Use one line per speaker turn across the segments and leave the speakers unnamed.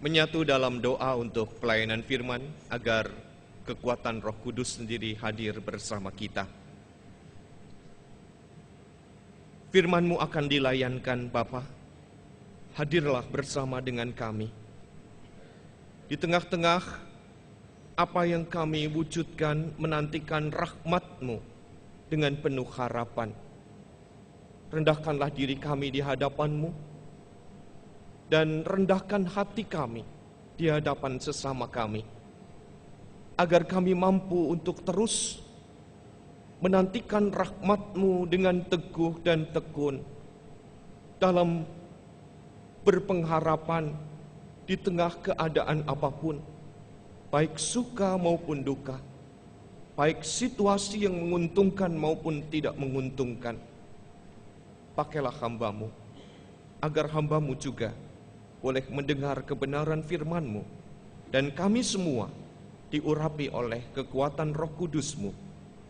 menyatu dalam doa untuk pelayanan firman agar kekuatan Roh Kudus sendiri hadir bersama kita. Firman-Mu akan dilayankan Bapa. Hadirlah bersama dengan kami. Di tengah-tengah apa yang kami wujudkan menantikan rahmat-Mu dengan penuh harapan. Rendahkanlah diri kami di hadapan-Mu dan rendahkan hati kami di hadapan sesama kami, agar kami mampu untuk terus menantikan rahmat-Mu dengan teguh dan tekun dalam berpengharapan di tengah keadaan apapun, baik suka maupun duka, baik situasi yang menguntungkan maupun tidak menguntungkan. Pakailah hamba-Mu, agar hamba-Mu juga boleh mendengar kebenaran firman-Mu, dan kami semua diurapi oleh kekuatan Roh Kudus-Mu,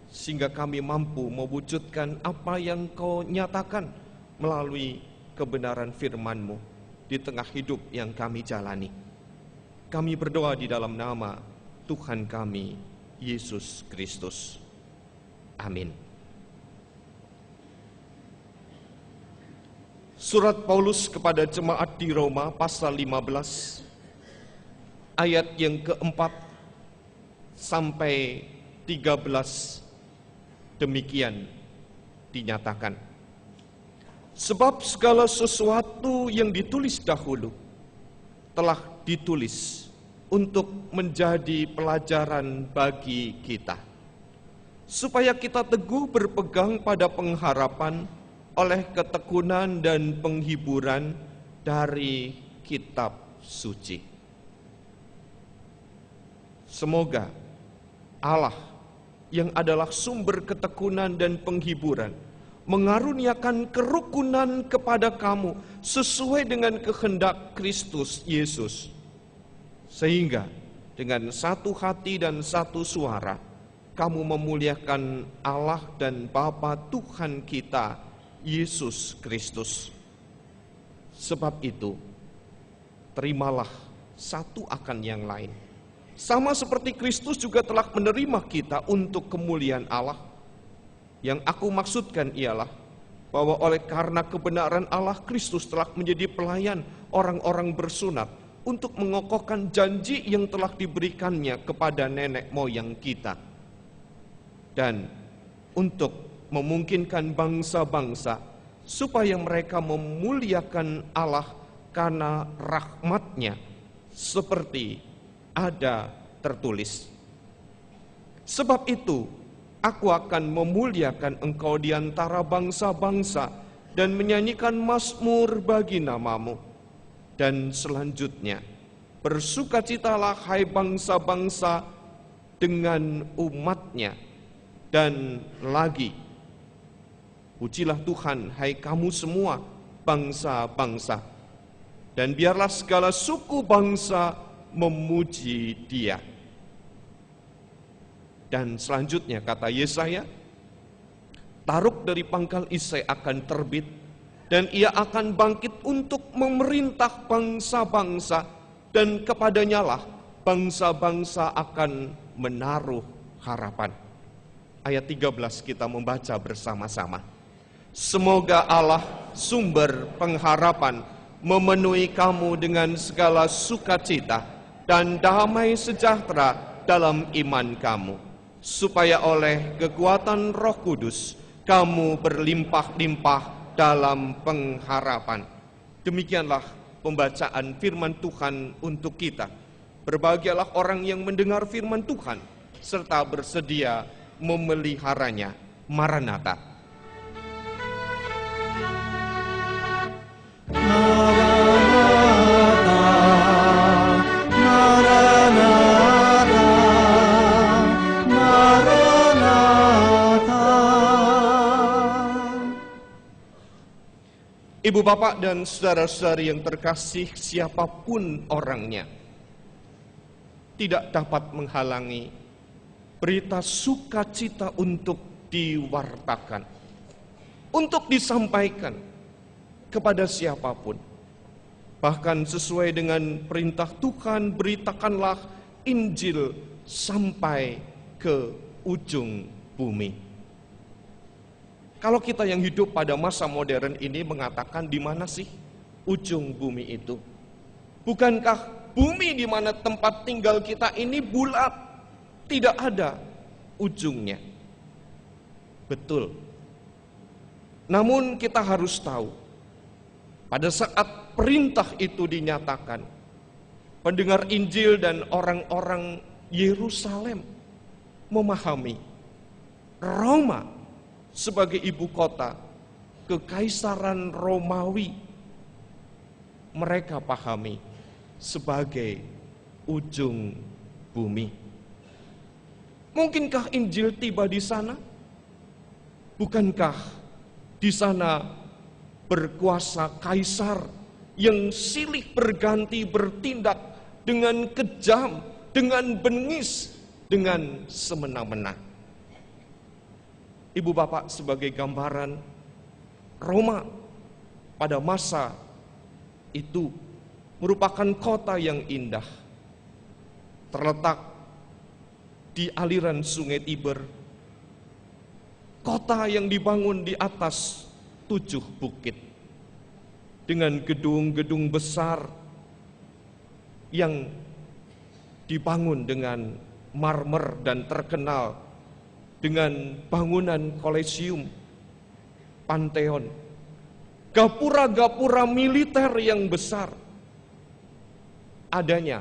sehingga kami mampu mewujudkan apa yang Kau nyatakan melalui kebenaran firman-Mu di tengah hidup yang kami jalani. Kami berdoa di dalam nama Tuhan kami, Yesus Kristus. Amin. Surat Paulus kepada jemaat di Roma pasal 15 ayat yang keempat sampai 13 demikian dinyatakan. Sebab segala sesuatu yang ditulis dahulu telah ditulis untuk menjadi pelajaran bagi kita, supaya kita teguh berpegang pada pengharapan oleh ketekunan dan penghiburan dari kitab suci. Semoga Allah yang adalah sumber ketekunan dan penghiburan mengaruniakan kerukunan kepada kamu sesuai dengan kehendak Kristus Yesus, sehingga dengan satu hati dan satu suara kamu memuliakan Allah dan Bapa Tuhan kita Yesus Kristus. Sebab itu, terimalah satu akan yang lain. Sama seperti Kristus juga telah menerima kita untuk kemuliaan Allah. Yang aku maksudkan ialah bahwa oleh karena kebenaran Allah, Kristus telah menjadi pelayan orang-orang bersunat untuk mengokohkan janji yang telah diberikannya kepada nenek moyang kita, dan untuk memungkinkan bangsa-bangsa supaya mereka memuliakan Allah karena rahmat-Nya, seperti ada tertulis. Sebab itu, aku akan memuliakan engkau di antara bangsa-bangsa dan menyanyikan mazmur bagi nama-Mu. Dan selanjutnya, bersukacitalah hai bangsa-bangsa dengan umat-Nya. Dan lagi, pujilah Tuhan, hai kamu semua bangsa-bangsa, dan biarlah segala suku bangsa memuji Dia. Dan selanjutnya kata Yesaya, Taruk dari pangkal Isai akan terbit, dan ia akan bangkit untuk memerintah bangsa-bangsa, dan kepadanya lah bangsa-bangsa akan menaruh harapan. Ayat 13 kita membaca bersama-sama. Semoga Allah sumber pengharapan memenuhi kamu dengan segala sukacita dan damai sejahtera dalam iman kamu, supaya oleh kekuatan Roh Kudus kamu berlimpah-limpah dalam pengharapan. Demikianlah pembacaan firman Tuhan untuk kita. Berbahagialah orang yang mendengar firman Tuhan serta bersedia memeliharanya. Maranatha. Ibu bapak dan saudara-saudari yang terkasih, siapapun orangnya tidak dapat menghalangi berita sukacita untuk diwartakan, untuk disampaikan kepada siapapun. Bahkan sesuai dengan perintah Tuhan, beritakanlah Injil sampai ke ujung bumi. Kalau kita yang hidup pada masa modern ini mengatakan, di mana sih ujung bumi itu? Bukankah bumi di mana tempat tinggal kita ini bulat, tidak ada ujungnya? Betul. Namun kita harus tahu, pada saat perintah itu dinyatakan, pendengar Injil dan orang-orang Yerusalem memahami Roma sebagai ibu kota kekaisaran Romawi. Mereka pahami sebagai ujung bumi. Mungkinkah Injil tiba di sana? Bukankah di sana berkuasa kaisar yang silih berganti bertindak dengan kejam, dengan bengis, dengan semena-mena? Ibu bapak, sebagai gambaran, Roma pada masa itu merupakan kota yang indah, terletak di aliran sungai Tiber, kota yang dibangun di atas 7 bukit, dengan gedung-gedung besar yang dibangun dengan marmer dan terkenal dengan bangunan Kolosium, Pantheon, gapura-gapura militer yang besar. Adanya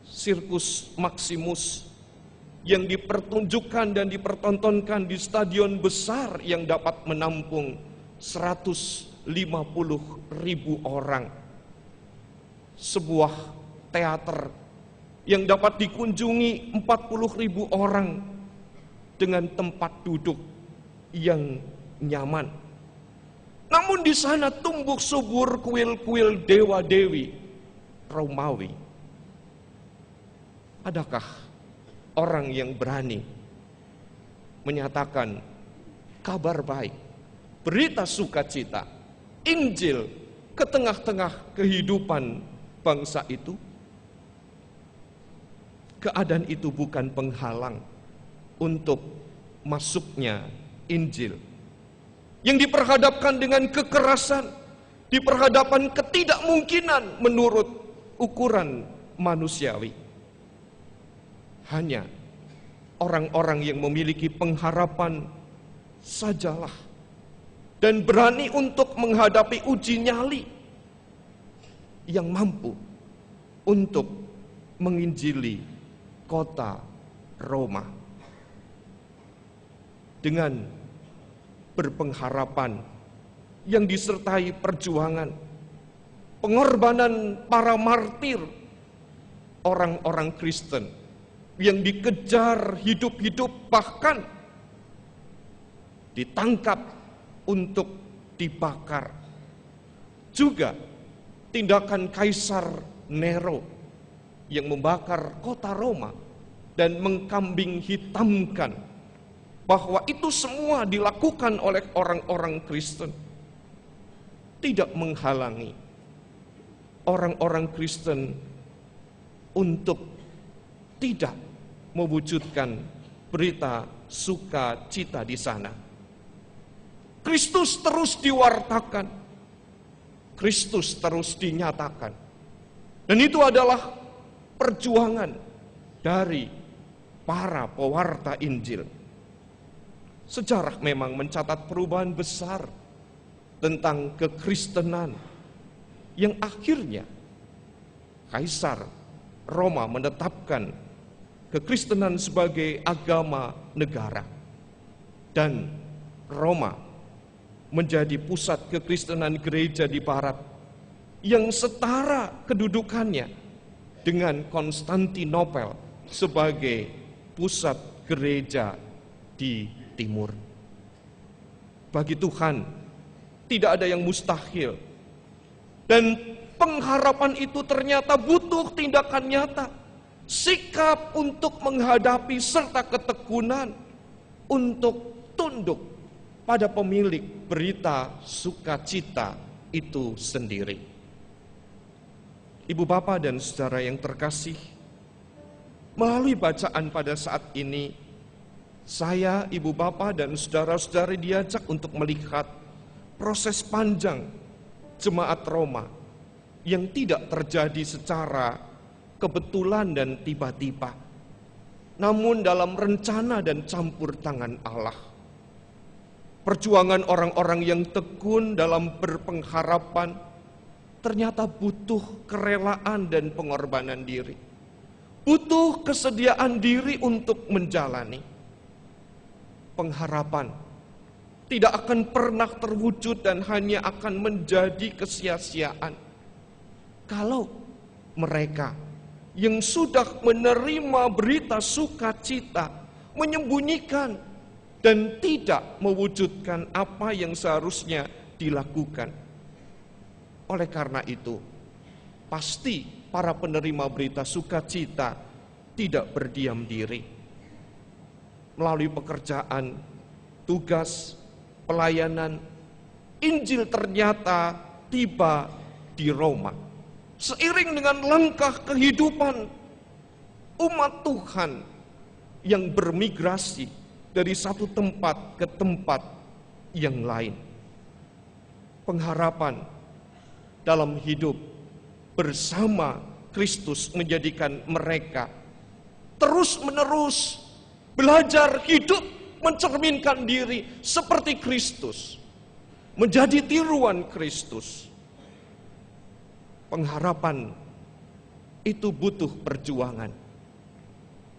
Sirkus Maximus yang dipertunjukkan dan dipertontonkan di stadion besar yang dapat menampung 150.000 orang. Sebuah teater yang dapat dikunjungi 40.000 orang dengan tempat duduk yang nyaman. Namun di sana tumbuh subur kuil-kuil dewa-dewi Romawi. Adakah orang yang berani menyatakan kabar baik, berita sukacita, Injil ke tengah-tengah kehidupan bangsa itu? Keadaan itu bukan penghalang untuk masuknya Injil, yang diperhadapkan dengan kekerasan, diperhadapkan ketidakmungkinan menurut ukuran manusiawi. Hanya orang-orang yang memiliki pengharapan sajalah dan berani untuk menghadapi uji nyali yang mampu untuk menginjili kota Roma dengan berpengharapan yang disertai perjuangan, pengorbanan para martir, orang-orang Kristen yang dikejar hidup-hidup, bahkan ditangkap untuk dibakar. Juga tindakan Kaisar Nero yang membakar kota Roma dan mengkambing hitamkan, bahwa itu semua dilakukan oleh orang-orang Kristen, tidak menghalangi orang-orang Kristen untuk tidak mewujudkan berita sukacita di sana. Kristus terus diwartakan, Kristus terus dinyatakan, dan itu adalah perjuangan dari para pewarta Injil. Sejarah memang mencatat perubahan besar tentang kekristenan yang akhirnya Kaisar Roma menetapkan kekristenan sebagai agama negara, dan Roma menjadi pusat kekristenan gereja di barat yang setara kedudukannya dengan Konstantinopel sebagai pusat gereja di timur. Bagi Tuhan tidak ada yang mustahil, dan pengharapan itu ternyata butuh tindakan nyata, sikap untuk menghadapi serta ketekunan untuk tunduk pada pemilik berita sukacita itu sendiri. Ibu Bapa dan saudara yang terkasih, melalui bacaan pada saat ini, saya, Ibu Bapa dan saudara-saudari diajak untuk melihat proses panjang jemaat Roma yang tidak terjadi secara kebetulan dan tiba-tiba, namun dalam rencana dan campur tangan Allah. Perjuangan orang-orang yang tekun dalam berpengharapan ternyata butuh kerelaan dan pengorbanan diri. Butuh kesediaan diri untuk menjalani. Pengharapan tidak akan pernah terwujud dan hanya akan menjadi kesia-siaan kalau mereka yang sudah menerima berita sukacita menyembunyikan dan tidak mewujudkan apa yang seharusnya dilakukan. Oleh karena itu, pasti para penerima berita sukacita tidak berdiam diri. Melalui pekerjaan, tugas, pelayanan, Injil ternyata tiba di Roma. Seiring dengan langkah kehidupan umat Tuhan yang bermigrasi dari satu tempat ke tempat yang lain. Pengharapan dalam hidup bersama Kristus menjadikan mereka terus-menerus belajar hidup mencerminkan diri seperti Kristus, menjadi tiruan Kristus. Pengharapan itu butuh perjuangan.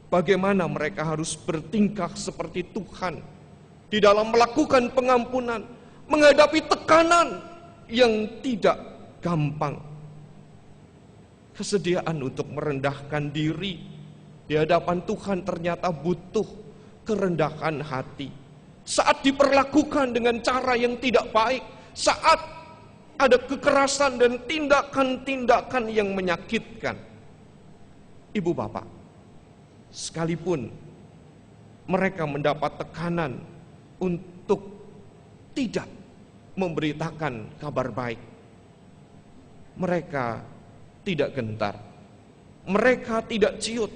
Bagaimana mereka harus bertingkah seperti Tuhan di dalam melakukan pengampunan, menghadapi tekanan yang tidak gampang. Kesediaan untuk merendahkan diri di hadapan Tuhan ternyata butuh kerendahan hati. Saat diperlakukan dengan cara yang tidak baik, saat ada kekerasan dan tindakan-tindakan yang menyakitkan. Ibu Bapak, sekalipun mereka mendapat tekanan untuk tidak memberitakan kabar baik, mereka tidak gentar, mereka tidak ciut,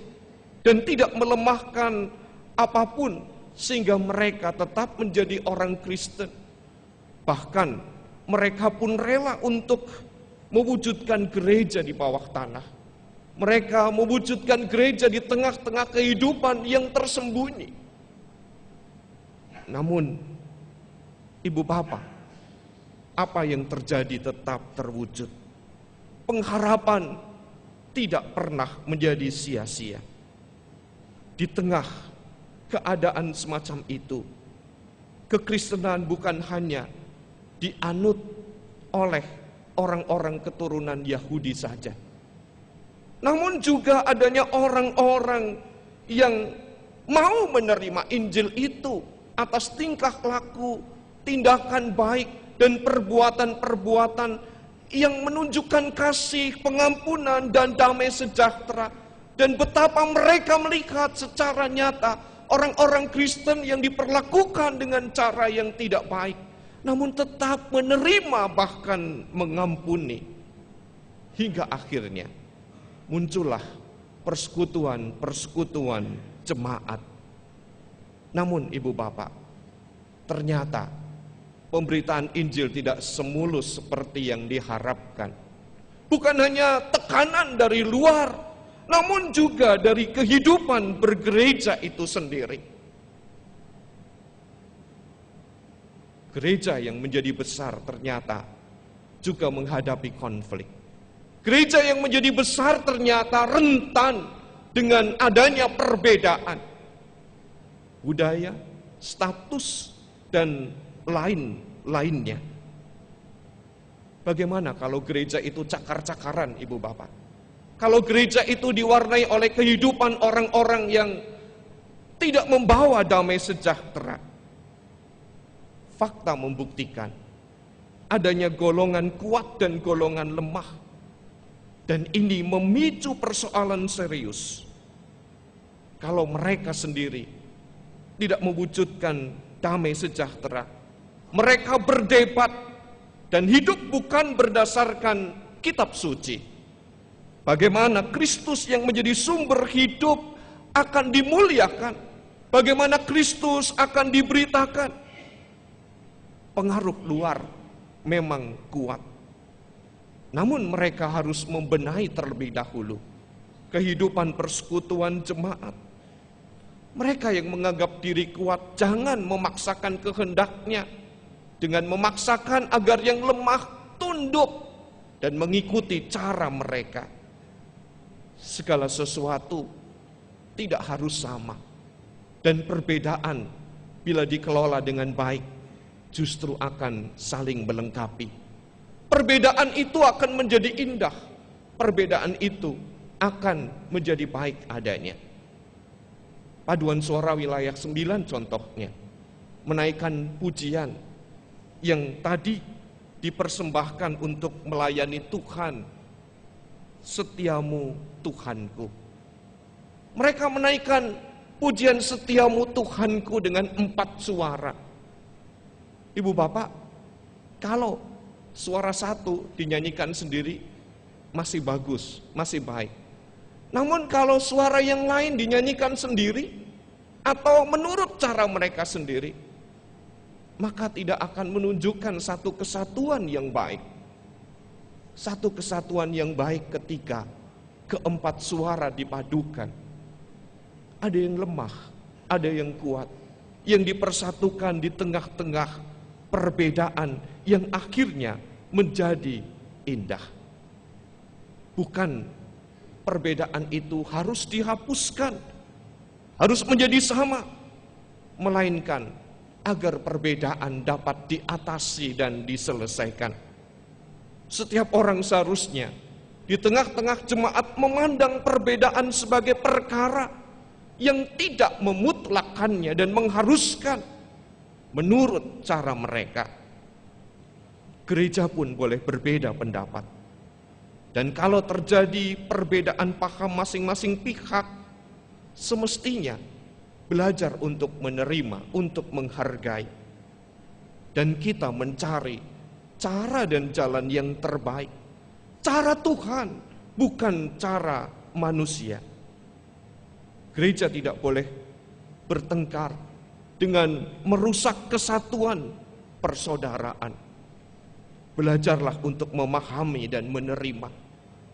dan tidak melemahkan apapun sehingga mereka tetap menjadi orang Kristen. Bahkan mereka pun rela untuk mewujudkan gereja di bawah tanah. Mereka mewujudkan gereja di tengah-tengah kehidupan yang tersembunyi. Namun, Ibu Bapa, apa yang terjadi tetap terwujud. Pengharapan tidak pernah menjadi sia-sia. Di tengah keadaan semacam itu, kekristenan bukan hanya dianut oleh orang-orang keturunan Yahudi saja, namun juga adanya orang-orang yang mau menerima Injil itu atas tingkah laku, tindakan baik, dan perbuatan-perbuatan yang menunjukkan kasih, pengampunan, dan damai sejahtera. Dan betapa mereka melihat secara nyata orang-orang Kristen yang diperlakukan dengan cara yang tidak baik, namun tetap menerima bahkan mengampuni. Hingga akhirnya muncullah persekutuan-persekutuan jemaat. Namun Ibu Bapak, ternyata pemberitaan Injil tidak semulus seperti yang diharapkan. Bukan hanya tekanan dari luar, namun juga dari kehidupan bergereja itu sendiri. Gereja yang menjadi besar ternyata juga menghadapi konflik. Gereja yang menjadi besar ternyata rentan dengan adanya perbedaan budaya, status, dan lain-lainnya. Bagaimana kalau gereja itu cakar-cakaran, Ibu Bapak? Kalau gereja itu diwarnai oleh kehidupan orang-orang yang tidak membawa damai sejahtera. Fakta membuktikan adanya golongan kuat dan golongan lemah. Dan ini memicu persoalan serius. Kalau mereka sendiri tidak mewujudkan damai sejahtera, mereka berdebat dan hidup bukan berdasarkan kitab suci, Bagaimana Kristus yang menjadi sumber hidup akan dimuliakan, bagaimana Kristus akan diberitakan. Pengaruh luar memang kuat, namun mereka harus membenahi terlebih dahulu kehidupan persekutuan jemaat. Mereka yang menganggap diri kuat, jangan memaksakan kehendaknya dengan memaksakan agar yang lemah tunduk dan mengikuti cara mereka. Segala sesuatu tidak harus sama, dan perbedaan bila dikelola dengan baik justru akan saling melengkapi. Perbedaan itu akan menjadi indah, perbedaan itu akan menjadi baik adanya. Paduan suara wilayah 9 contohnya, menaikkan pujian yang tadi dipersembahkan untuk melayani Tuhan. Setiamu Tuhanku. Mereka menaikkan pujian setiamu Tuhanku dengan 4 suara. Ibu bapak, kalau suara satu dinyanyikan sendiri masih bagus, masih baik. Namun kalau suara yang lain dinyanyikan sendiri atau menurut cara mereka sendiri, maka tidak akan menunjukkan satu kesatuan yang baik. Satu kesatuan yang baik ketika keempat suara dipadukan. Ada yang lemah, ada yang kuat, yang dipersatukan di tengah-tengah perbedaan yang akhirnya menjadi indah. Bukan perbedaan itu harus dihapuskan, harus menjadi sama, melainkan agar perbedaan dapat diatasi dan diselesaikan. Setiap orang seharusnya di tengah-tengah jemaat memandang perbedaan sebagai perkara yang tidak memutlakannya dan mengharuskan menurut cara mereka. Gereja pun boleh berbeda pendapat. Dan kalau terjadi perbedaan paham masing-masing pihak, semestinya belajar untuk menerima, untuk menghargai. Dan kita mencari cara dan jalan yang terbaik. Cara Tuhan, bukan cara manusia. Gereja tidak boleh bertengkar dengan merusak kesatuan persaudaraan. Belajarlah untuk memahami dan menerima.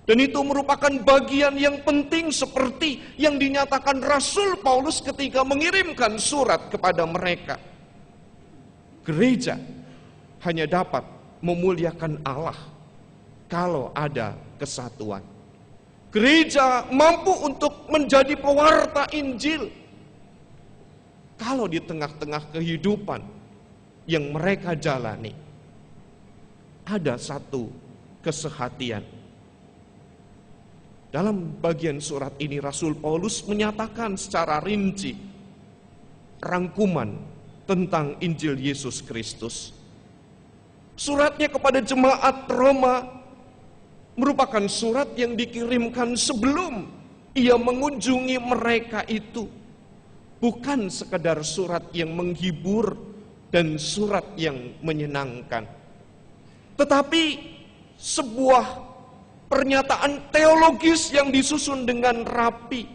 Dan itu merupakan bagian yang penting seperti yang dinyatakan Rasul Paulus ketika mengirimkan surat kepada mereka. Gereja hanya dapat memuliakan Allah kalau ada kesatuan. Gereja mampu untuk menjadi pewarta Injil kalau di tengah-tengah kehidupan yang mereka jalani ada satu kesehatian. Dalam bagian surat ini Rasul Paulus menyatakan secara rinci rangkuman tentang Injil Yesus Kristus. Suratnya kepada jemaat Roma merupakan surat yang dikirimkan sebelum ia mengunjungi mereka itu. Bukan sekadar surat yang menghibur dan surat yang menyenangkan, tetapi sebuah pernyataan teologis yang disusun dengan rapi,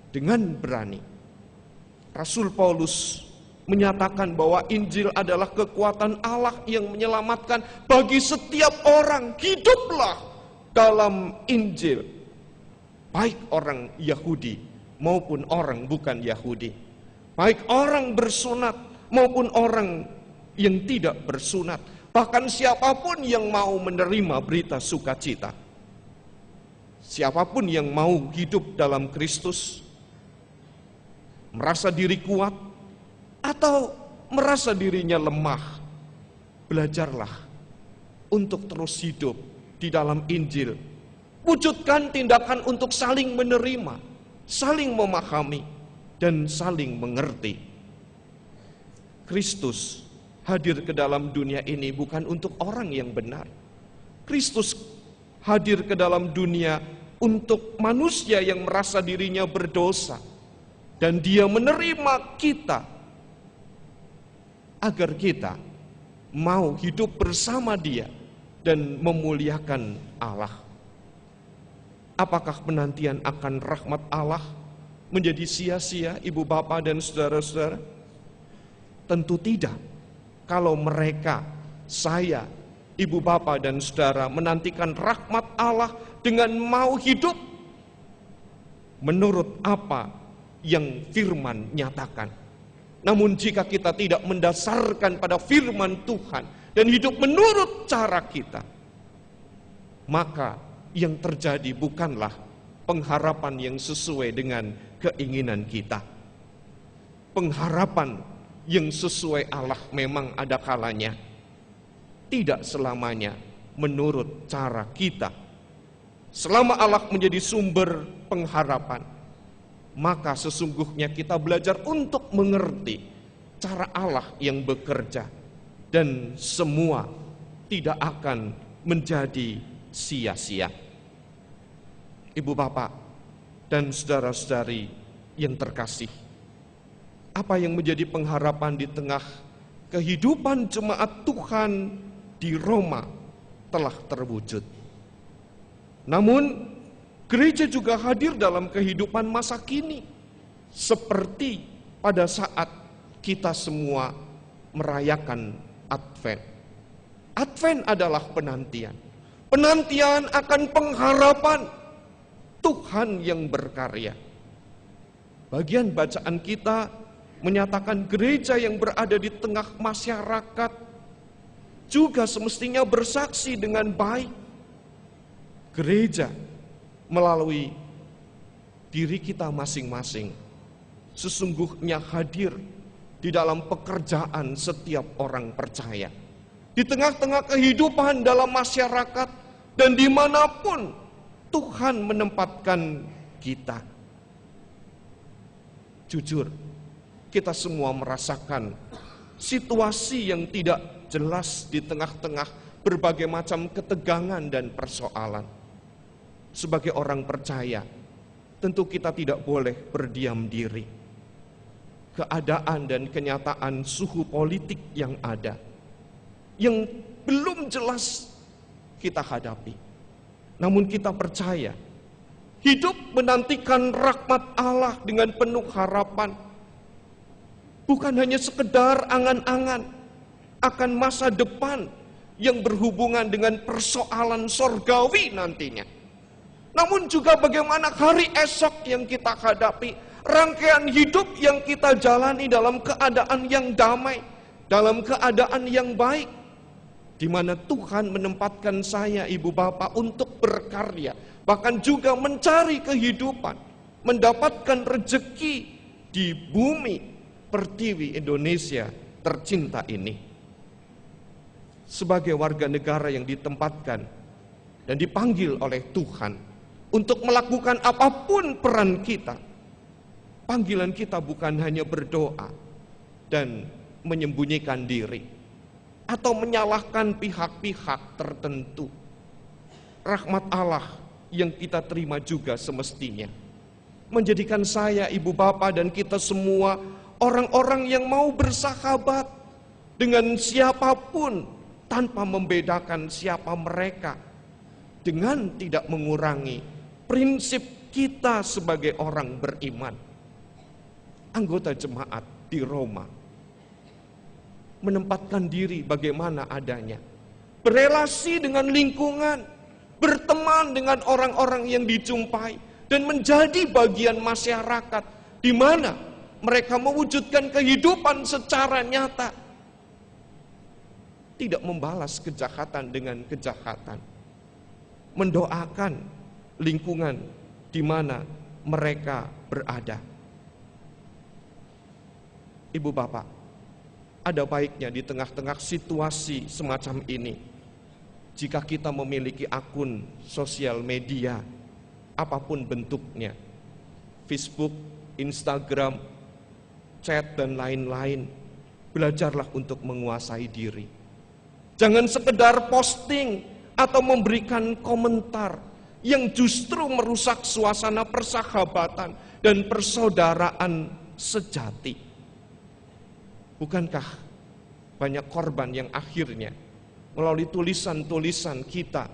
dengan berani. Rasul Paulus menyatakan bahwa Injil adalah kekuatan Allah yang menyelamatkan bagi setiap orang. Hiduplah dalam Injil, baik orang Yahudi maupun orang bukan Yahudi, baik orang bersunat maupun orang yang tidak bersunat. Bahkan siapapun yang mau menerima berita sukacita, siapapun yang mau hidup dalam Kristus, merasa diri kuat atau merasa dirinya lemah, belajarlah untuk terus hidup di dalam Injil. Wujudkan tindakan untuk saling menerima, saling memahami, dan saling mengerti. Kristus hadir ke dalam dunia ini bukan untuk orang yang benar. Kristus hadir ke dalam dunia untuk manusia yang merasa dirinya berdosa. Dan dia menerima kita agar kita mau hidup bersama dia dan memuliakan Allah. Apakah penantian akan rahmat Allah menjadi sia-sia, ibu bapak dan saudara-saudara? Tentu tidak. Kalau mereka, saya, ibu bapak dan saudara menantikan rahmat Allah dengan mau hidup menurut apa yang firman nyatakan. Namun jika kita tidak mendasarkan pada firman Tuhan dan hidup menurut cara kita, maka yang terjadi bukanlah pengharapan yang sesuai dengan keinginan kita. Pengharapan yang sesuai Allah memang ada kalanya, tidak selamanya menurut cara kita. Selama Allah menjadi sumber pengharapan, maka sesungguhnya kita belajar untuk mengerti cara Allah yang bekerja, dan semua tidak akan menjadi sia-sia. Ibu bapak dan saudara-saudari yang terkasih, apa yang menjadi pengharapan di tengah kehidupan jemaat Tuhan di Roma telah terwujud. Namun gereja juga hadir dalam kehidupan masa kini, seperti pada saat kita semua merayakan Advent. Advent adalah penantian. Penantian akan pengharapan Tuhan yang berkarya. Bagian bacaan kita menyatakan gereja yang berada di tengah masyarakat juga semestinya bersaksi dengan baik. Gereja melalui diri kita masing-masing sesungguhnya hadir di dalam pekerjaan setiap orang percaya. Di tengah-tengah kehidupan dalam masyarakat dan dimanapun Tuhan menempatkan kita. Jujur, kita semua merasakan situasi yang tidak jelas di tengah-tengah berbagai macam ketegangan dan persoalan. Sebagai orang percaya, tentu kita tidak boleh berdiam diri. Keadaan dan kenyataan suhu politik yang ada, yang belum jelas kita hadapi. Namun kita percaya, hidup menantikan rahmat Allah dengan penuh harapan. Bukan hanya sekedar angan-angan akan masa depan yang berhubungan dengan persoalan sorgawi nantinya. Namun juga bagaimana hari esok yang kita hadapi, rangkaian hidup yang kita jalani dalam keadaan yang damai, dalam keadaan yang baik, di mana Tuhan menempatkan saya, ibu bapak, untuk berkarya, bahkan juga mencari kehidupan, mendapatkan rezeki di bumi pertiwi Indonesia tercinta ini. Sebagai warga negara yang ditempatkan dan dipanggil oleh Tuhan untuk melakukan apapun peran kita, panggilan kita bukan hanya berdoa dan menyembunyikan diri atau menyalahkan pihak-pihak tertentu. Rahmat Allah yang kita terima juga semestinya menjadikan saya, ibu bapak, dan kita semua orang-orang yang mau bersahabat dengan siapapun tanpa membedakan siapa mereka, dengan tidak mengurangi prinsip kita sebagai orang beriman. Anggota jemaat di Roma menempatkan diri bagaimana adanya, berelasi dengan lingkungan, berteman dengan orang-orang yang dijumpai, dan menjadi bagian masyarakat di mana mereka mewujudkan kehidupan secara nyata. Tidak membalas kejahatan dengan kejahatan, mendoakan lingkungan di mana mereka berada. Ibu bapak, ada baiknya di tengah-tengah situasi semacam ini, jika kita memiliki akun sosial media, apapun bentuknya, Facebook, Instagram, chat, dan lain-lain, belajarlah untuk menguasai diri. Jangan sekedar posting atau memberikan komentar yang justru merusak suasana persahabatan dan persaudaraan sejati. Bukankah banyak korban yang akhirnya melalui tulisan-tulisan kita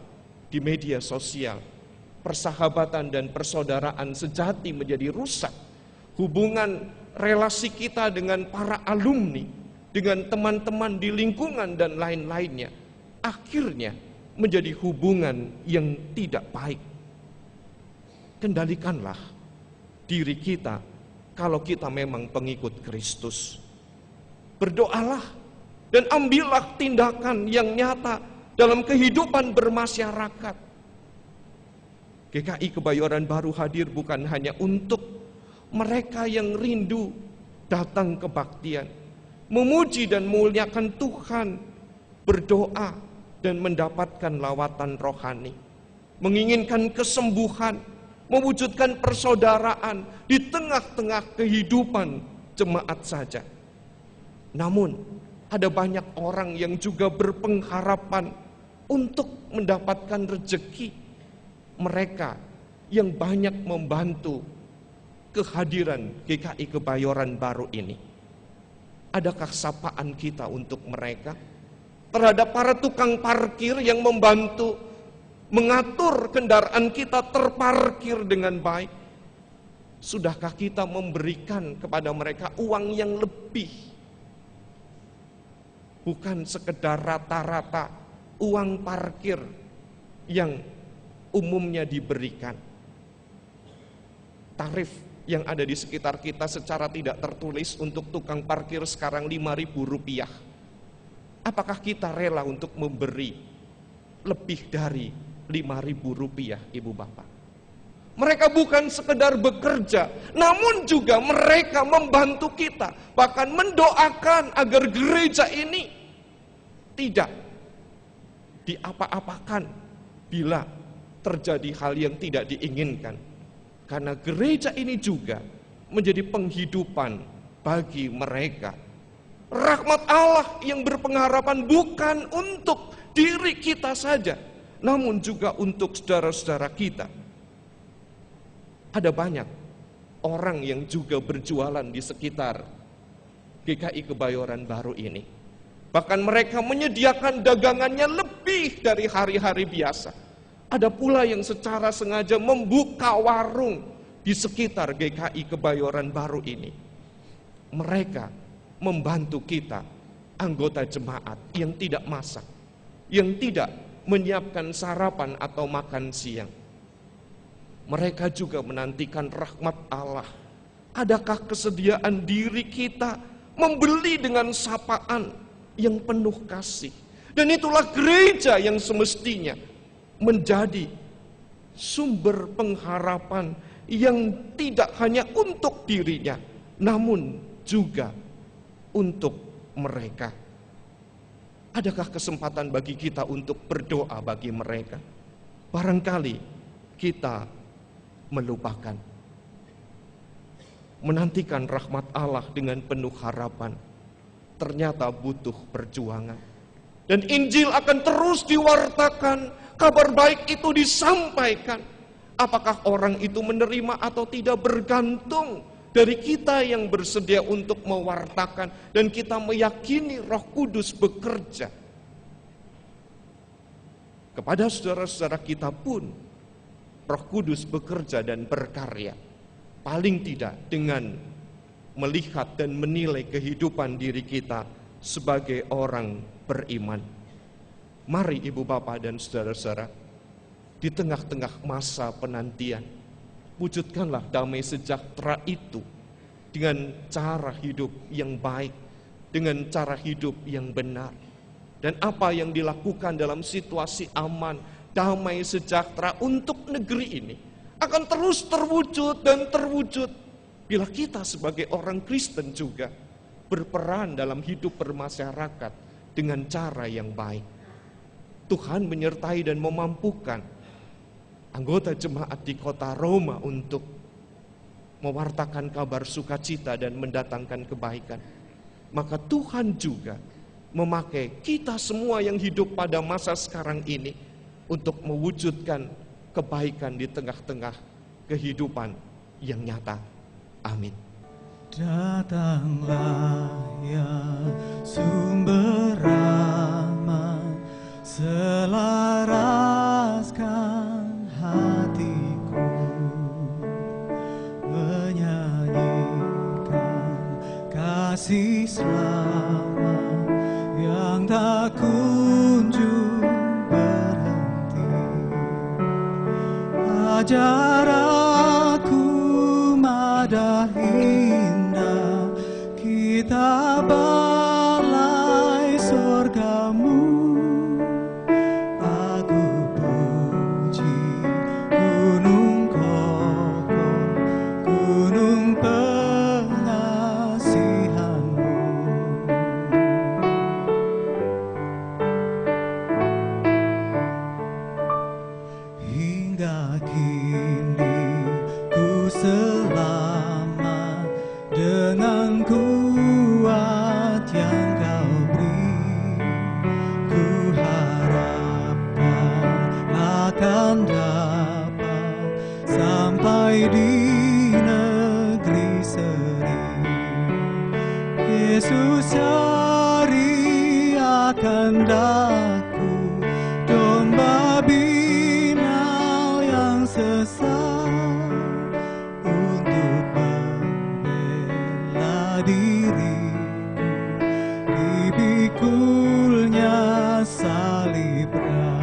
di media sosial persahabatan dan persaudaraan sejati menjadi rusak. Hubungan relasi kita dengan para alumni, dengan teman-teman di lingkungan dan lain-lainnya, akhirnya menjadi hubungan yang tidak baik. Kendalikanlah diri kita kalau kita memang pengikut Kristus. Berdoalah dan ambillah tindakan yang nyata dalam kehidupan bermasyarakat. GKI Kebayoran Baru hadir bukan hanya untuk mereka yang rindu datang kebaktian, memuji dan memuliakan Tuhan, berdoa dan mendapatkan lawatan rohani, menginginkan kesembuhan, mewujudkan persaudaraan di tengah-tengah kehidupan jemaat saja. Namun ada banyak orang yang juga berpengharapan untuk mendapatkan rezeki. Mereka yang banyak membantu kehadiran GKI Kebayoran Baru ini. Adakah sapaan kita untuk mereka? Terhadap para tukang parkir yang membantu mengatur kendaraan kita terparkir dengan baik. Sudahkah kita memberikan kepada mereka uang yang lebih? Bukan sekedar rata-rata uang parkir yang umumnya diberikan. Tarif yang ada di sekitar kita secara tidak tertulis untuk tukang parkir sekarang Rp5.000. Apakah kita rela untuk memberi lebih dari Rp5.000, Ibu Bapak? Mereka bukan sekedar bekerja, namun juga mereka membantu kita, bahkan mendoakan agar gereja ini tidak diapa-apakan bila terjadi hal yang tidak diinginkan. Karena gereja ini juga menjadi penghidupan bagi mereka. Rahmat Allah yang berpengharapan bukan untuk diri kita saja, namun juga untuk saudara-saudara kita. Ada banyak orang yang juga berjualan di sekitar GKI Kebayoran Baru ini. Bahkan mereka menyediakan dagangannya lebih dari hari-hari biasa. Ada pula yang secara sengaja membuka warung di sekitar GKI Kebayoran Baru ini. Mereka membantu kita, anggota jemaat yang tidak masak, yang tidak menyiapkan sarapan atau makan siang. Mereka juga menantikan rahmat Allah. Adakah kesediaan diri kita membeli dengan sapaan yang penuh kasih? Dan itulah gereja yang semestinya menjadi sumber pengharapan yang tidak hanya untuk dirinya, namun juga untuk mereka. Adakah kesempatan bagi kita untuk berdoa bagi mereka? Barangkali kita melupakan. Menantikan rahmat Allah dengan penuh harapan ternyata butuh perjuangan. Dan Injil akan terus diwartakan, kabar baik itu disampaikan. Apakah orang itu menerima atau tidak bergantung dari kita yang bersedia untuk mewartakan dan kita meyakini Roh Kudus bekerja. Kepada saudara-saudara kita pun Roh Kudus bekerja dan berkarya. Paling tidak dengan melihat dan menilai kehidupan diri kita sebagai orang beriman. Mari Ibu Bapak dan saudara-saudara, di tengah-tengah masa penantian, wujudkanlah damai sejahtera itu dengan cara hidup yang baik, dengan cara hidup yang benar. Dan apa yang dilakukan dalam situasi aman, damai sejahtera untuk negeri ini akan terus terwujud dan terwujud bila kita sebagai orang Kristen juga berperan dalam hidup bermasyarakat dengan cara yang baik. Tuhan menyertai dan memampukan anggota jemaat di kota Roma untuk mewartakan kabar sukacita dan mendatangkan kebaikan. Maka Tuhan juga memakai kita semua yang hidup pada masa sekarang ini untuk mewujudkan kebaikan di tengah-tengah kehidupan yang nyata. Amin.
Datanglah ya sumber rahmat, selaraskan hati ajar aku madah indah kita balai sorgamu. Aku puji gunung kokoh, gunung pengasihanmu. Hingga kini ku selamat dengan kuat yang kau beri. Ku harapkan akan dapat sampai di negeri seri. Yesus cari akan daku, domba binal yang sesat, untuk membela diriku dipikulnya salib berat.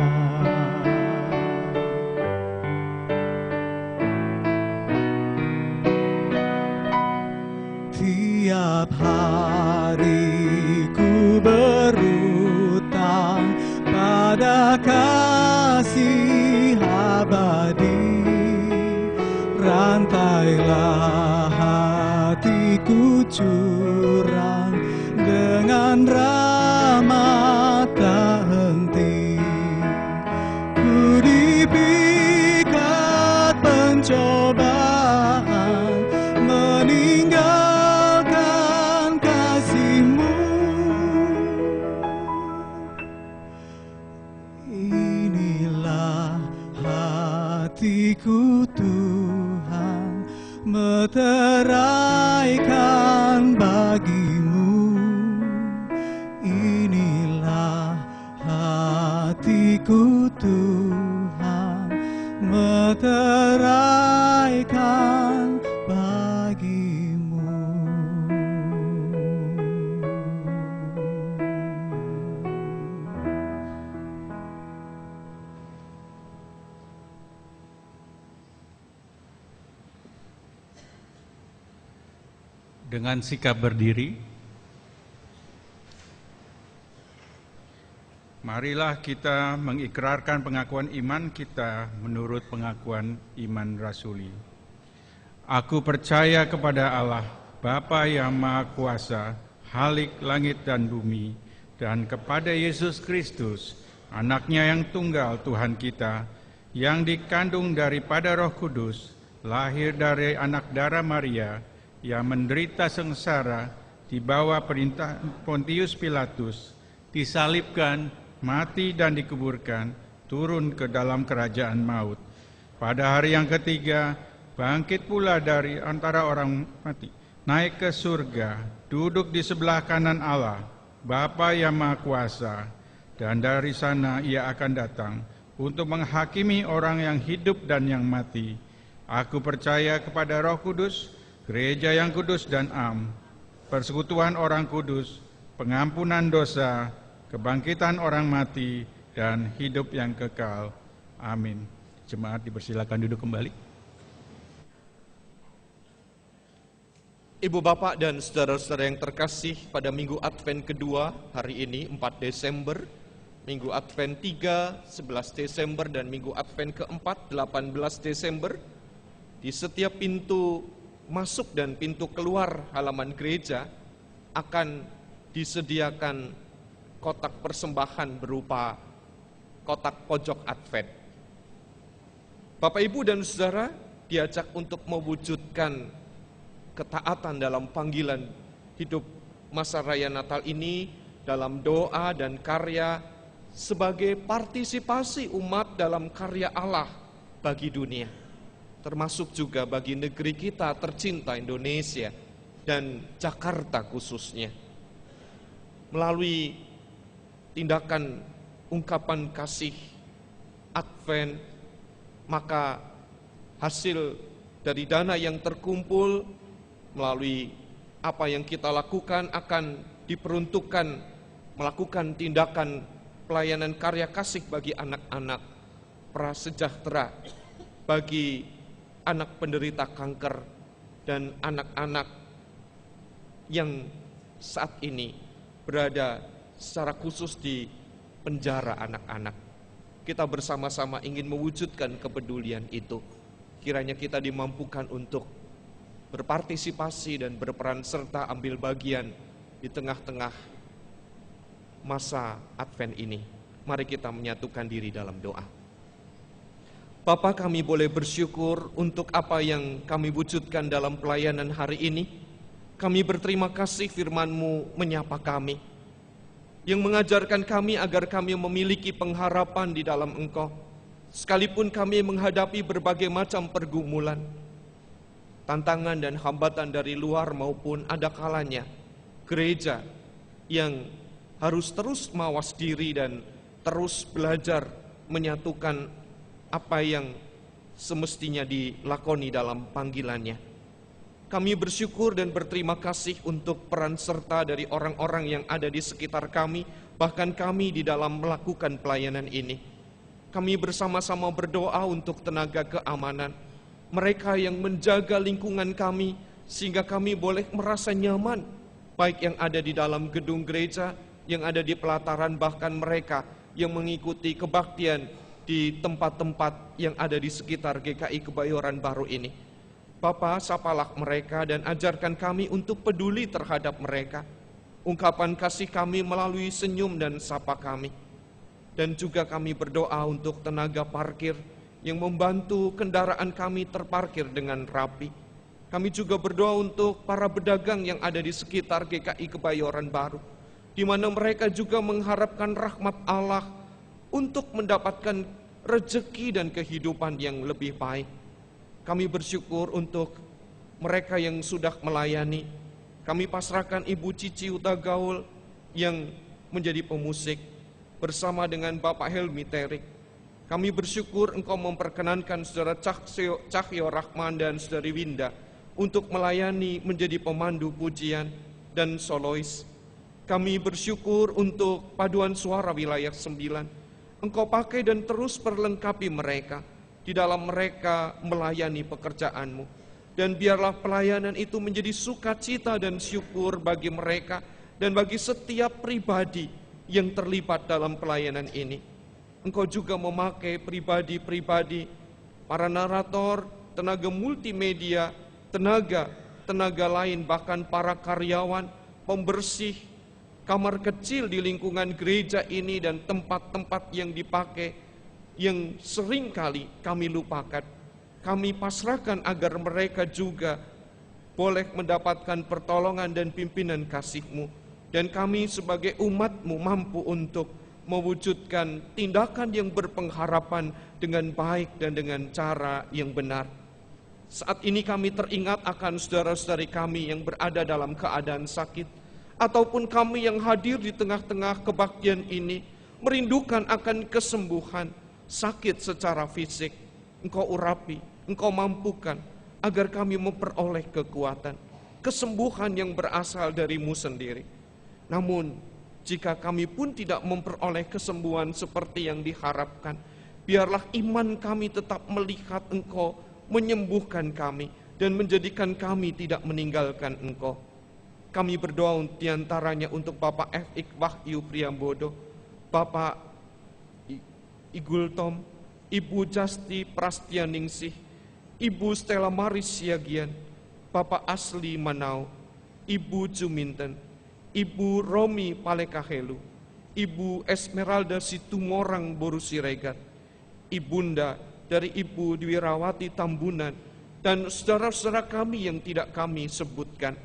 Tiap hari ku berutang pada kasih abadi. Rantailah hatiku curang dengan rahmat tak henti. Ku dipikat pencobaan, meninggalkan kasih-Mu. Inilah hatiku Tuhan, meteraikan bagi-Mu. Inilah hatiku Tuhan, meteraikan bagi-Mu.
Dengan sikap berdiri, marilah kita mengikrarkan pengakuan iman kita menurut pengakuan iman rasuli. Aku percaya kepada Allah, Bapa yang Maha Kuasa, Khalik langit dan bumi, dan kepada Yesus Kristus, Anak-Nya yang tunggal Tuhan kita, yang dikandung daripada Roh Kudus, lahir dari anak darah Maria, yang menderita sengsara di bawah perintah Pontius Pilatus, disalibkan, mati dan dikuburkan, turun ke dalam kerajaan maut. Pada hari yang ketiga, bangkit pula dari antara orang mati, naik ke surga, duduk di sebelah kanan Allah, Bapa yang Maha Kuasa, dan dari sana Ia akan datang untuk menghakimi orang yang hidup dan yang mati. Aku percaya kepada Roh Kudus, Gereja yang kudus dan am, persekutuan orang kudus, pengampunan dosa, kebangkitan orang mati, dan hidup yang kekal. Amin. Jemaat dipersilakan duduk kembali.
Ibu bapak dan saudara-saudara yang terkasih, pada minggu Advent kedua hari ini 4 Desember, minggu Advent 3 11 Desember, dan minggu Advent keempat 18 Desember, di setiap pintu masuk dan pintu keluar halaman gereja akan disediakan kotak persembahan berupa kotak pojok Advent. Bapak, Ibu, dan saudara diajak untuk mewujudkan ketaatan dalam panggilan hidup masa raya Natal ini dalam doa dan karya sebagai partisipasi umat dalam karya Allah bagi dunia, termasuk juga bagi negeri kita tercinta Indonesia dan Jakarta khususnya. Melalui tindakan ungkapan kasih Advent, maka hasil dari dana yang terkumpul melalui apa yang kita lakukan akan diperuntukkan melakukan tindakan pelayanan karya kasih bagi anak-anak prasejahtera bagi anak penderita kanker dan anak-anak yang saat ini berada secara khusus di penjara anak-anak. Kita bersama-sama ingin mewujudkan kepedulian itu. Kiranya kita dimampukan untuk berpartisipasi dan berperan serta ambil bagian di tengah-tengah masa Advent ini. Mari kita menyatukan diri dalam doa. Bapa, kami boleh bersyukur untuk apa yang kami wujudkan dalam pelayanan hari ini. Kami berterima kasih firman-Mu menyapa kami, yang mengajarkan kami agar kami memiliki pengharapan di dalam Engkau. Sekalipun kami menghadapi berbagai macam pergumulan, tantangan dan hambatan dari luar maupun ada kalanya gereja yang harus terus mawas diri dan terus belajar menyatukan apa yang semestinya dilakoni dalam panggilannya. Kami bersyukur dan berterima kasih untuk peran serta dari orang-orang yang ada di sekitar kami, bahkan kami di dalam melakukan pelayanan ini. Kami bersama-sama berdoa untuk tenaga keamanan, mereka yang menjaga lingkungan kami, sehingga kami boleh merasa nyaman, baik yang ada di dalam gedung gereja, yang ada di pelataran, bahkan mereka yang mengikuti kebaktian di tempat-tempat yang ada di sekitar GKI Kebayoran Baru ini. Bapa, sapalah mereka dan ajarkan kami untuk peduli terhadap mereka. Ungkapan kasih kami melalui senyum dan sapa kami. Dan juga kami berdoa untuk tenaga parkir yang membantu kendaraan kami terparkir dengan rapi. Kami juga berdoa untuk para pedagang yang ada di sekitar GKI Kebayoran Baru, di mana mereka juga mengharapkan rahmat Allah untuk mendapatkan rezeki dan kehidupan yang lebih baik. Kami bersyukur untuk mereka yang sudah melayani. Kami pasrahkan Ibu Cici Utagaul yang menjadi pemusik bersama dengan Bapak Helmi Terik. Kami bersyukur Engkau memperkenankan Saudara Cahyo Rahman dan Saudari Winda untuk melayani menjadi pemandu pujian dan solois. Kami bersyukur untuk paduan suara wilayah 9. Engkau pakai dan terus perlengkapi mereka di dalam mereka melayani pekerjaan-Mu. Dan biarlah pelayanan itu menjadi sukacita dan syukur bagi mereka dan bagi setiap pribadi yang terlibat dalam pelayanan ini. Engkau juga memakai pribadi-pribadi, para narator, tenaga multimedia, tenaga lain, bahkan para karyawan, pembersih, kamar kecil di lingkungan gereja ini dan tempat-tempat yang dipakai yang seringkali kami lupakan. Kami pasrahkan agar mereka juga boleh mendapatkan pertolongan dan pimpinan kasih-Mu. Dan kami sebagai umat-Mu mampu untuk mewujudkan tindakan yang berpengharapan dengan baik dan dengan cara yang benar. Saat ini kami teringat akan saudara-saudari kami yang berada dalam keadaan sakit, ataupun kami yang hadir di tengah-tengah kebaktian ini, merindukan akan kesembuhan, sakit secara fisik. Engkau urapi, Engkau mampukan, agar kami memperoleh kekuatan, kesembuhan yang berasal dari-Mu sendiri. Namun, jika kami pun tidak memperoleh kesembuhan seperti yang diharapkan, biarlah iman kami tetap melihat Engkau menyembuhkan kami, dan menjadikan kami tidak meninggalkan Engkau. Kami berdoa diantaranya untuk Bapak F.Ik Wahyu Priambodo, Bapak Igul Tom, Ibu Jasti Prastianingsih, Ibu Stella Maris Siagian, Bapak Asli Manau, Ibu Juminten, Ibu Romi Palekahelu, Ibu Esmeralda Situmorang Boru Siregar, Ibunda dari Ibu Dwirawati Tambunan, dan saudara-saudara kami yang tidak kami sebutkan.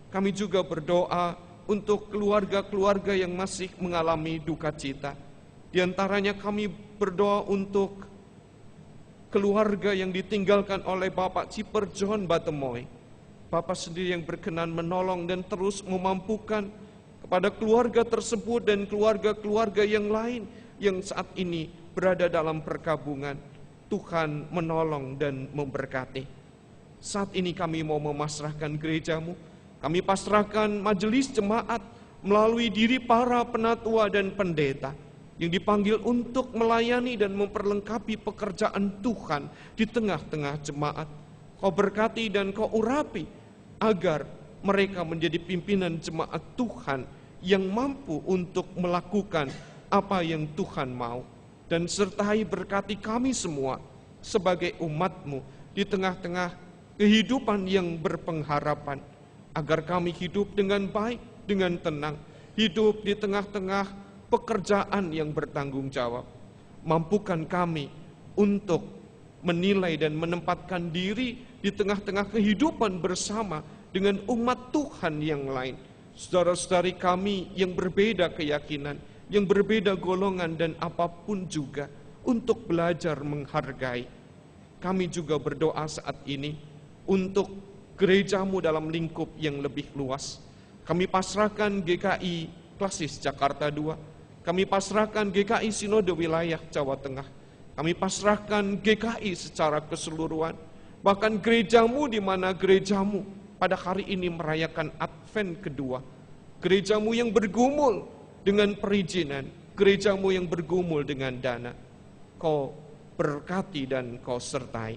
Kami juga berdoa untuk keluarga-keluarga yang masih mengalami duka cita. Di antaranya kami berdoa untuk keluarga yang ditinggalkan oleh Bapak Ciper John Batemoy. Bapak sendiri yang berkenan menolong dan terus memampukan kepada keluarga tersebut dan keluarga-keluarga yang lain yang saat ini berada dalam perkabungan. Tuhan menolong dan memberkati. Saat ini kami mau memasrahkan gereja-Mu. Kami pasrahkan majelis jemaat melalui diri para penatua dan pendeta. yang dipanggil untuk melayani dan memperlengkapi pekerjaan Tuhan di tengah-tengah jemaat. Kau berkati dan Kau urapi agar mereka menjadi pimpinan jemaat Tuhan yang mampu untuk melakukan apa yang Tuhan mau. Dan sertai berkati kami semua sebagai umat-Mu di tengah-tengah kehidupan yang berpengharapan, agar kami hidup dengan baik, dengan tenang, hidup di tengah-tengah pekerjaan yang bertanggung jawab. Mampukan kami untuk menilai dan menempatkan diri di tengah-tengah kehidupan bersama dengan umat Tuhan yang lain, saudara-saudari kami yang berbeda keyakinan, yang berbeda golongan dan apapun juga, untuk belajar menghargai. Kami juga berdoa saat ini untuk gereja-Mu dalam lingkup yang lebih luas. Kami pasrahkan GKI Klasis Jakarta II, kami pasrahkan GKI Sinode Wilayah Jawa Tengah, kami pasrahkan GKI secara keseluruhan, bahkan gereja-Mu di mana gereja-Mu pada hari ini merayakan Advent kedua, gereja-Mu yang bergumul dengan perizinan, gereja-Mu yang bergumul dengan dana. Kau berkati dan Kau sertai.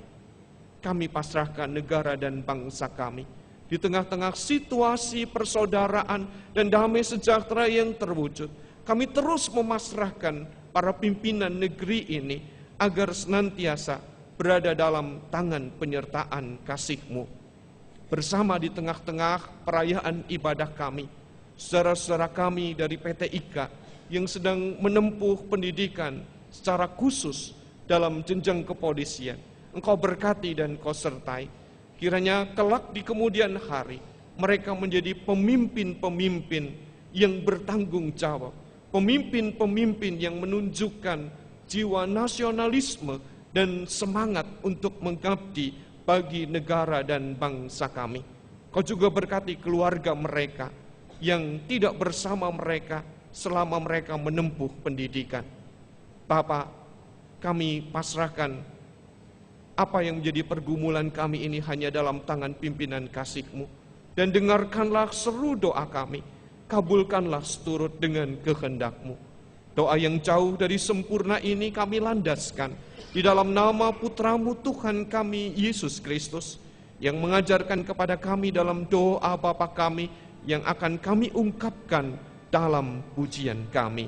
Kami pasrahkan negara dan bangsa kami di tengah-tengah situasi persaudaraan dan damai sejahtera yang terwujud. Kami terus memasrahkan para pimpinan negeri ini agar senantiasa berada dalam tangan penyertaan kasih-Mu. Bersama di tengah-tengah perayaan ibadah kami, saudara-saudara kami dari PT IKA yang sedang menempuh pendidikan secara khusus dalam jenjang kepolisian, Engkau berkati dan Kau sertai. Kiranya kelak di kemudian hari mereka menjadi pemimpin-pemimpin yang bertanggung jawab, pemimpin-pemimpin yang menunjukkan jiwa nasionalisme dan semangat untuk mengabdi bagi negara dan bangsa kami. Kau juga berkati keluarga mereka yang tidak bersama mereka selama mereka menempuh pendidikan. Bapa, kami pasrahkan apa yang menjadi pergumulan kami ini hanya dalam tangan pimpinan kasih-Mu. Dan dengarkanlah seru doa kami, kabulkanlah seturut dengan kehendak-Mu. Doa yang jauh dari sempurna ini kami landaskan di dalam nama Putra-Mu Tuhan kami, Yesus Kristus, yang mengajarkan kepada kami dalam doa Bapa kami yang akan kami ungkapkan dalam pujian kami.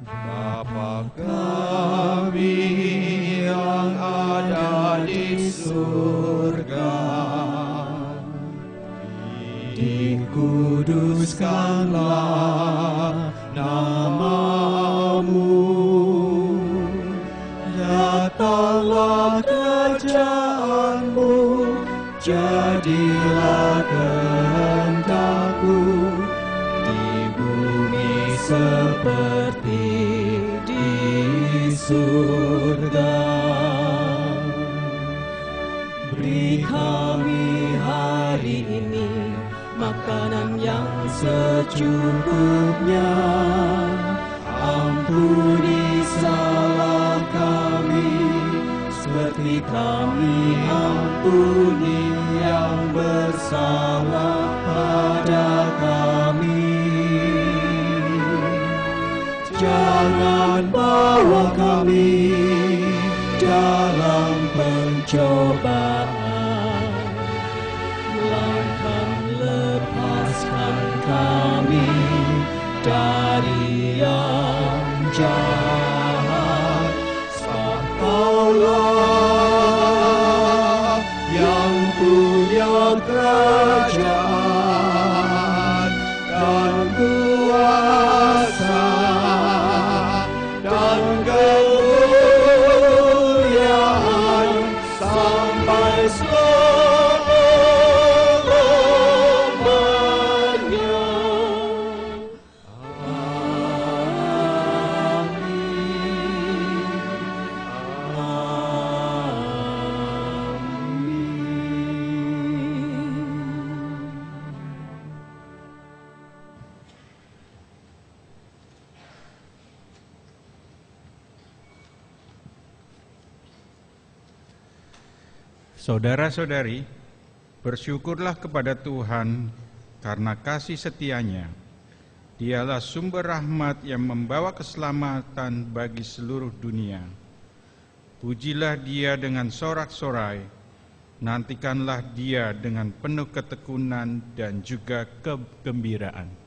Bapa kami yang ada di surga,
dikuduskanlah nama-Mu, datanglah kerajaan-Mu, jadilah kehendak-Mu di bumi seperti di surga. Beri kami hari ini makanan yang secukupnya, ampuni salah kami seperti kami ampuni yang bersalah pada kami. Jangan bawa kami dalam pencobaan, melainkan lepaskan kami dari yang jahat. Sebab Kaulah yang punya kerajaan dan kuasa dan kemuliaan sampai selama-lamanya.
Saudara-saudari, Bersyukurlah kepada Tuhan karena kasih setianya. Dialah sumber rahmat yang membawa keselamatan bagi seluruh dunia. Pujilah Dia dengan sorak-sorai, nantikanlah Dia dengan penuh ketekunan dan juga kegembiraan.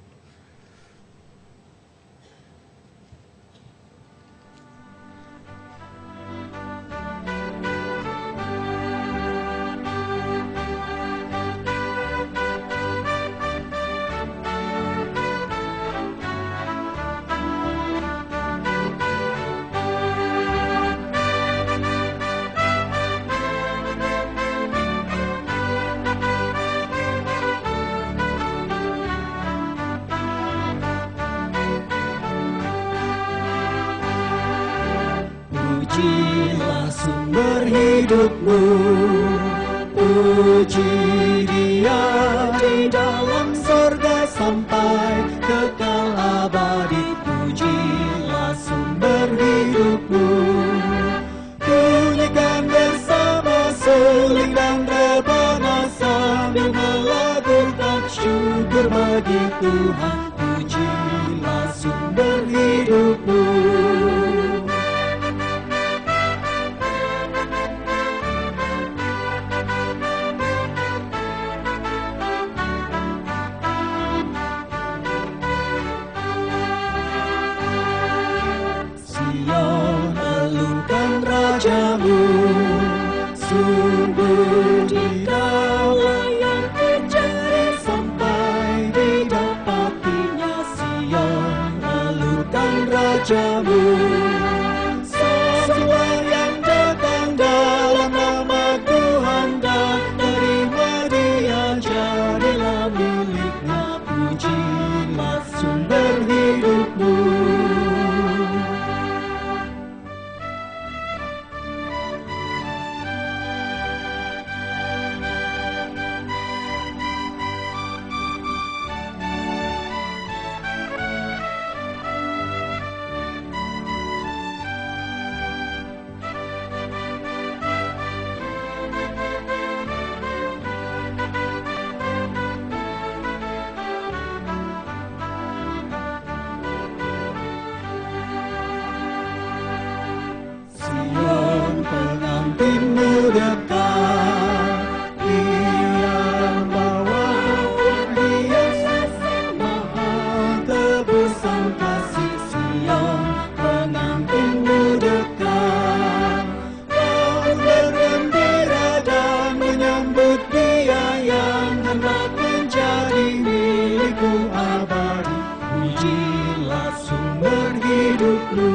Pujilah sumber hidupmu, puji Dia di dalam surga sampai kekal abadi. Pujilah sumber hidupmu, bunyikan bersama suling dan rebana sambil melakukan syukur bagi Tuhan. Pujilah sumber hidupmu. Rajamu, sungguh Dikaulah yang dicari sampai didapatinya. Sion, lalukan Rajamu, semua yang datang dalam nama Tuhan dan terima Dia jadilah miliknya. Pujilah sumber hidupmu. Pengantinmu dekat, Dia bawa perhiasan mahal tebusan kasih. Sion, pengantinmu dekat, kau bergembira dan menyambut Dia yang hendak menjadi milikku abadi. Pujilah sumber hidupmu.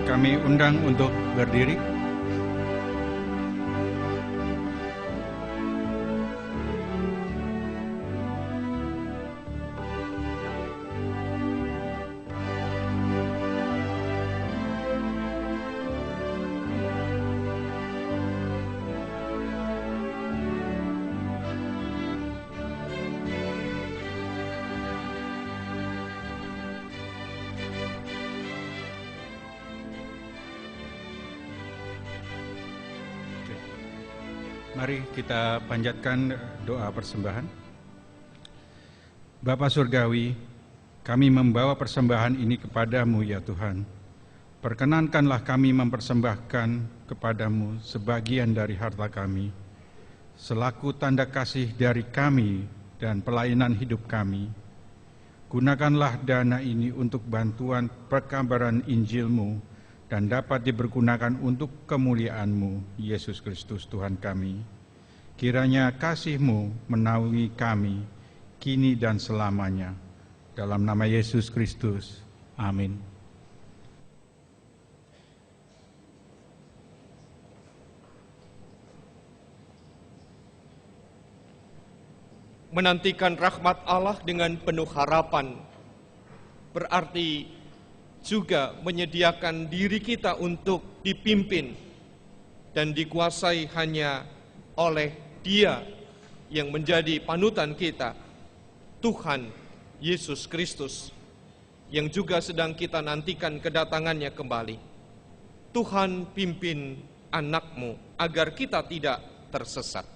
Kami undang untuk berdiri. Mari kita panjatkan doa persembahan. Bapa Surgawi, kami membawa persembahan ini kepadamu ya Tuhan. Perkenankanlah kami mempersembahkan kepadamu sebagian dari harta kami, selaku tanda kasih dari kami dan pelayanan hidup kami. Gunakanlah dana ini untuk bantuan perkabaran Injil-Mu dan dapat dipergunakan untuk kemuliaan-Mu, Yesus Kristus Tuhan kami. Kiranya kasih-Mu menaungi kami, kini dan selamanya. Dalam nama Yesus Kristus, amin.
Menantikan rahmat Allah dengan penuh harapan berarti juga menyediakan diri kita untuk dipimpin dan dikuasai hanya oleh Dia yang menjadi panutan kita, Tuhan Yesus Kristus, yang juga sedang kita nantikan kedatangannya kembali. Tuhan pimpin anak-Mu agar kita tidak tersesat.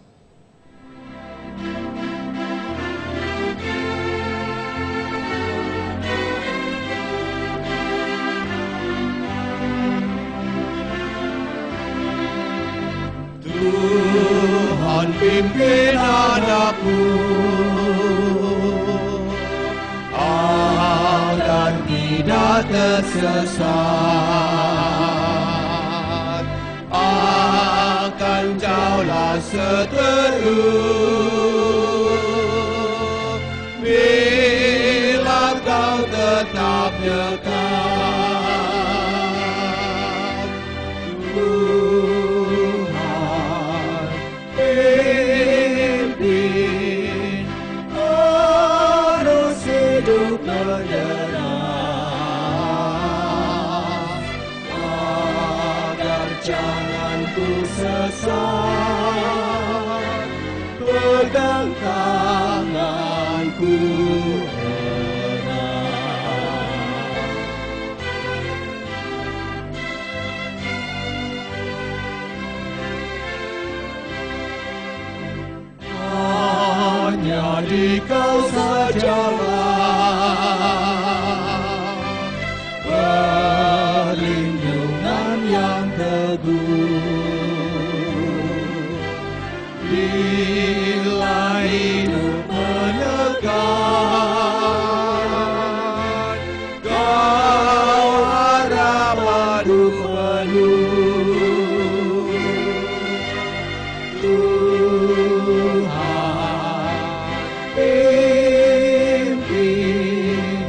Tuhan pimpin anak-Mu agar tidak tersesat, akan jauhlah seteru bila kau tetap dekat. Pegang tanganku erat. Hanya di Kau sajalah perlindungan yang teguh. Bila hidup menekan, Kau harap padu penuh. Tuhan pimpin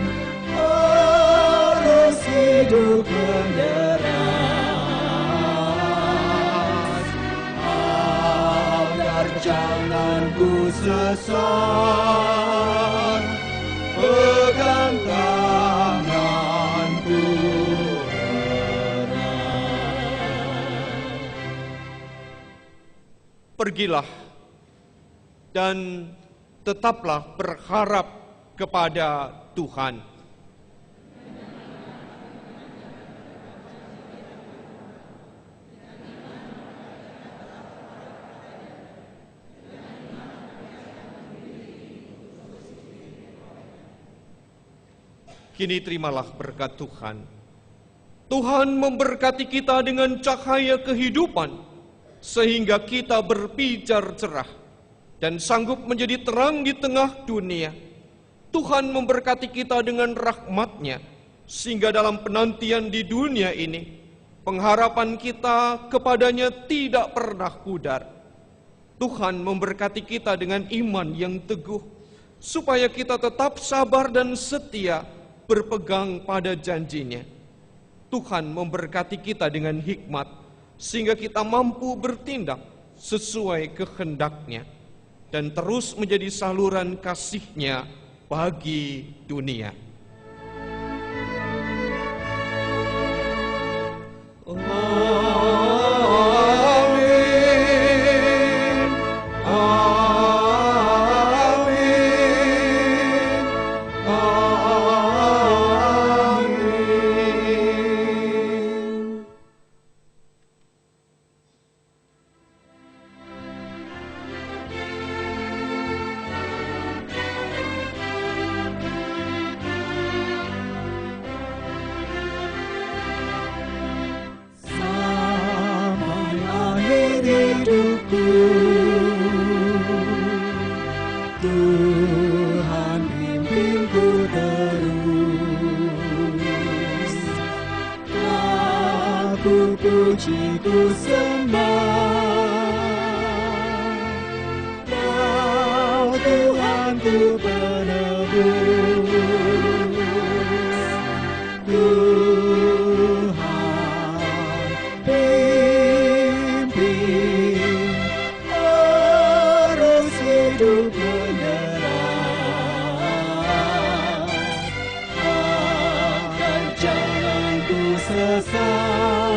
arus hidup jangan ku sesat, pegang tanganku erat.
Pergilah dan tetaplah berharap kepada Tuhan. Kini terimalah berkat Tuhan. Tuhan memberkati kita dengan cahaya kehidupan, sehingga kita berpijar cerah dan sanggup menjadi terang di tengah dunia. Tuhan memberkati kita dengan rahmat-Nya, sehingga dalam penantian di dunia ini, pengharapan kita kepadanya tidak pernah pudar. Tuhan memberkati kita dengan iman yang teguh, supaya kita tetap sabar dan setia, berpegang pada janji-Nya. Tuhan memberkati kita dengan hikmat, sehingga kita mampu bertindak sesuai kehendak-Nya dan terus menjadi saluran kasih-Nya bagi dunia.
Amin. Amin. Amin. Sampai akhir hidupku, Tuhan pimpinku terus. Aku puji, ku sembah, Kau Tuhanku penebus. Tuhan pimpin arus hidup menerang, agar jangan ku sesat.